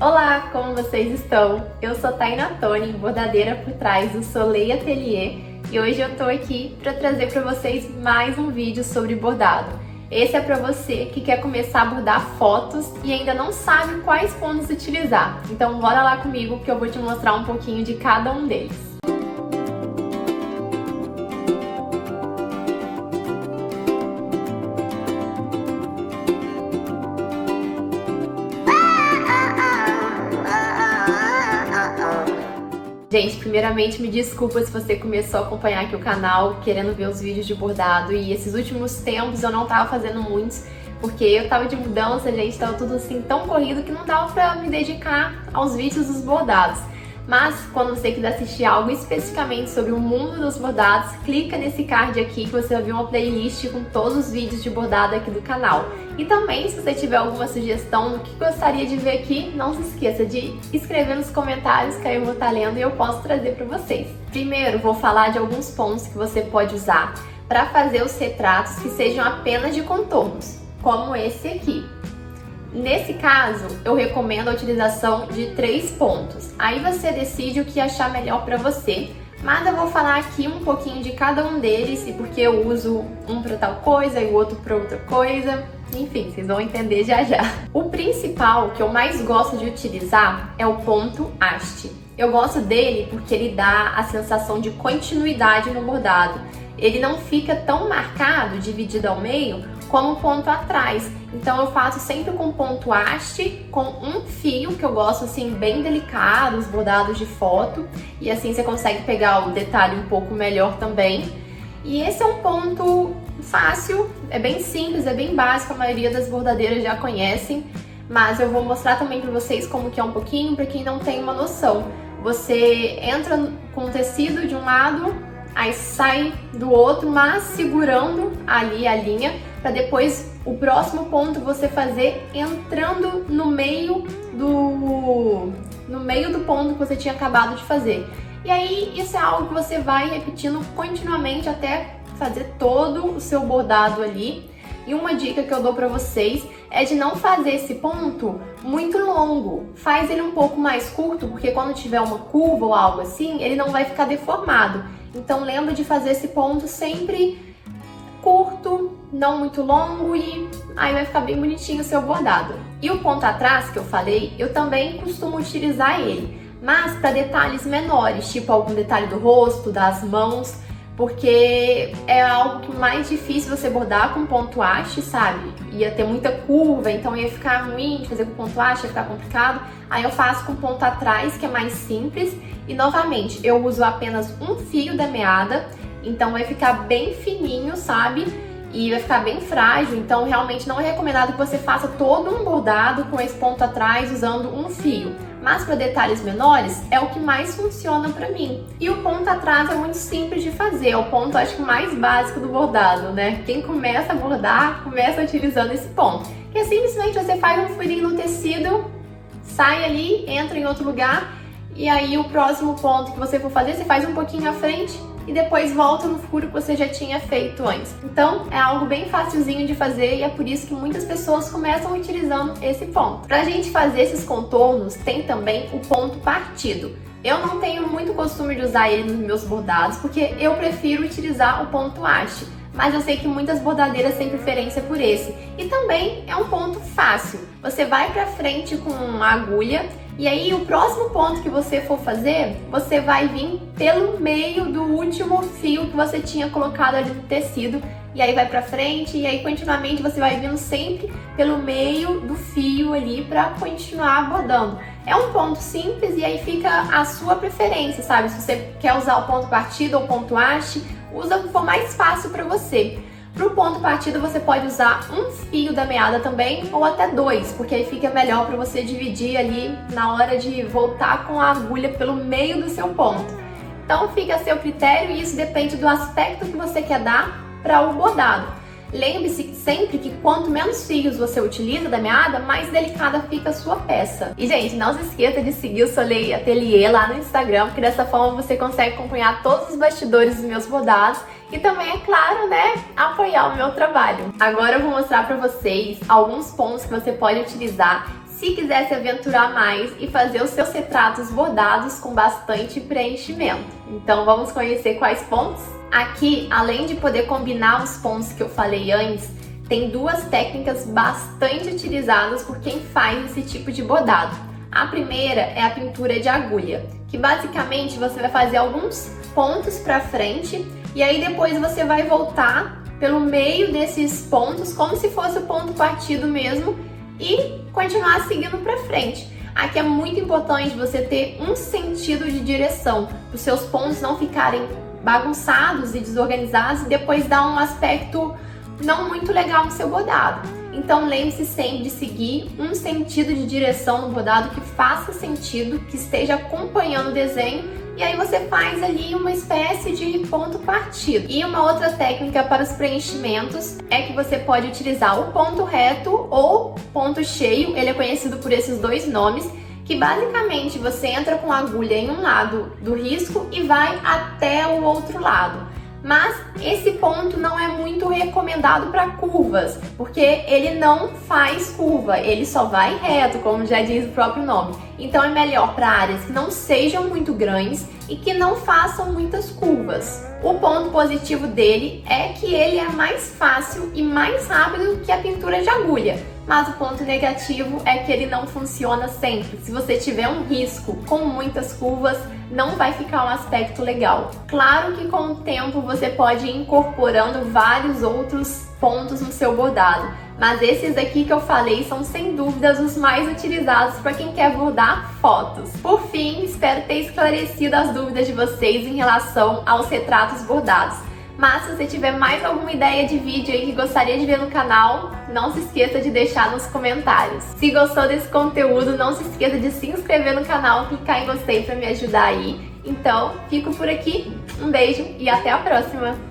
Olá, como vocês estão? Eu sou Tainá Toni, bordadeira por trás do Soleil Atelier, e hoje eu tô aqui para trazer para vocês mais um vídeo sobre bordado. Esse é para você que quer começar a bordar fotos e ainda não sabe quais pontos utilizar. Então bora lá comigo que eu vou te mostrar um pouquinho de cada um deles. Gente, primeiramente me desculpa se você começou a acompanhar aqui o canal querendo ver os vídeos de bordado e esses últimos tempos eu não tava fazendo muitos porque eu tava de mudança, gente, tava tudo assim tão corrido que não dava pra me dedicar aos vídeos dos bordados. Mas quando você quiser assistir algo especificamente sobre o mundo dos bordados, clica nesse card aqui que você vai ver uma playlist com todos os vídeos de bordado aqui do canal. E também, se você tiver alguma sugestão do que gostaria de ver aqui, não se esqueça de escrever nos comentários que aí eu vou estar lendo e eu posso trazer para vocês. Primeiro, vou falar de alguns pontos que você pode usar para fazer os retratos que sejam apenas de contornos, como esse aqui. Nesse caso, eu recomendo a utilização de 3 pontos. Aí você decide o que achar melhor para você, mas eu vou falar aqui um pouquinho de cada um deles e porque eu uso um para tal coisa e o outro para outra coisa. Enfim, vocês vão entender já já. O principal que eu mais gosto de utilizar é o ponto haste. Eu gosto dele porque ele dá a sensação de continuidade no bordado. Ele não fica tão marcado, dividido ao meio, como o ponto atrás. Então eu faço sempre com ponto haste, com um fio, que eu gosto assim bem delicado, os bordados de foto. E assim você consegue pegar o detalhe um pouco melhor também. E esse é um ponto fácil, é bem simples, é bem básico, a maioria das bordadeiras já conhecem. Mas eu vou mostrar também pra vocês como que é um pouquinho, pra quem não tem uma noção. Você entra com o tecido de um lado, aí sai do outro, mas segurando ali a linha, para depois o próximo ponto você fazer entrando no meio do ponto que você tinha acabado de fazer. E aí isso é algo que você vai repetindo continuamente até fazer todo o seu bordado ali. E uma dica que eu dou para vocês é de não fazer esse ponto muito longo. Faz ele um pouco mais curto, porque quando tiver uma curva ou algo assim, ele não vai ficar deformado. Então lembra de fazer esse ponto sempre curto, não muito longo, e aí vai ficar bem bonitinho o seu bordado. E o ponto atrás que eu falei, eu também costumo utilizar ele, mas para detalhes menores, tipo algum detalhe do rosto, das mãos, porque é algo que mais difícil você bordar com ponto haste, sabe? Ia ter muita curva, então ia ficar ruim de fazer com ponto haste, ia ficar complicado. Aí eu faço com ponto atrás, que é mais simples. E novamente, eu uso apenas um fio da meada, então vai ficar bem fininho, sabe? E vai ficar bem frágil, então realmente não é recomendado que você faça todo um bordado com esse ponto atrás usando um fio. Mas para detalhes menores é o que mais funciona para mim. E o ponto atrás é muito simples de fazer, é o ponto acho que mais básico do bordado, né? Quem começa a bordar, começa utilizando esse ponto. Que é simplesmente você faz um furinho no tecido, sai ali, entra em outro lugar, e aí o próximo ponto que você for fazer, você faz um pouquinho à frente e depois volta no furo que você já tinha feito antes. Então é algo bem facilzinho de fazer e é por isso que muitas pessoas começam utilizando esse ponto. Pra gente fazer esses contornos, tem também o ponto partido. Eu não tenho muito costume de usar ele nos meus bordados, porque eu prefiro utilizar o ponto haste. Mas eu sei que muitas bordadeiras têm preferência por esse. E também é um ponto fácil. Você vai pra frente com a agulha e aí o próximo ponto que você for fazer, você vai vir pelo meio do último fio que você tinha colocado ali no tecido. E aí vai pra frente e aí continuamente você vai vindo sempre pelo meio do fio ali pra continuar bordando. É um ponto simples e aí fica a sua preferência, sabe? Se você quer usar o ponto partido ou ponto haste, usa o que for mais fácil para você. Para o ponto partido você pode usar um fio da meada também ou até 2, porque aí fica melhor para você dividir ali na hora de voltar com a agulha pelo meio do seu ponto. Então fica a seu critério e isso depende do aspecto que você quer dar para o bordado. Lembre-se sempre que quanto menos fios você utiliza da meada, mais delicada fica a sua peça. E gente, não se esqueça de seguir o Soleil Atelier lá no Instagram, porque dessa forma você consegue acompanhar todos os bastidores dos meus bordados e também, é claro, né, apoiar o meu trabalho. Agora eu vou mostrar para vocês alguns pontos que você pode utilizar se quiser se aventurar mais e fazer os seus retratos bordados com bastante preenchimento. Então vamos conhecer quais pontos? Aqui, além de poder combinar os pontos que eu falei antes, tem duas técnicas bastante utilizadas por quem faz esse tipo de bordado. A primeira é a pintura de agulha, que basicamente você vai fazer alguns pontos para frente e aí depois você vai voltar pelo meio desses pontos, como se fosse o ponto partido mesmo, e continuar seguindo para frente. Aqui é muito importante você ter um sentido de direção, para os seus pontos não ficarem bagunçados e desorganizados e depois dar um aspecto não muito legal no seu bordado. Então lembre-se sempre de seguir um sentido de direção no bordado que faça sentido, que esteja acompanhando o desenho, e aí você faz ali uma espécie de ponto partido. E uma outra técnica para os preenchimentos é que você pode utilizar o ponto reto ou ponto cheio, ele é conhecido por esses dois nomes, que basicamente você entra com a agulha em um lado do risco e vai até o outro lado. Mas esse ponto não é muito recomendado para curvas, porque ele não faz curva, ele só vai reto, como já diz o próprio nome. Então é melhor para áreas que não sejam muito grandes e que não façam muitas curvas. O ponto positivo dele é que ele é mais fácil e mais rápido que a pintura de agulha. Mas o ponto negativo é que ele não funciona sempre. Se você tiver um risco com muitas curvas, não vai ficar um aspecto legal. Claro que com o tempo você pode ir incorporando vários outros pontos no seu bordado, mas esses aqui que eu falei são sem dúvidas os mais utilizados para quem quer bordar fotos. Por fim, espero ter esclarecido as dúvidas de vocês em relação aos retratos bordados. Mas se você tiver mais alguma ideia de vídeo aí que gostaria de ver no canal, não se esqueça de deixar nos comentários. Se gostou desse conteúdo, não se esqueça de se inscrever no canal, clicar em gostei para me ajudar aí. Então, fico por aqui, um beijo e até a próxima!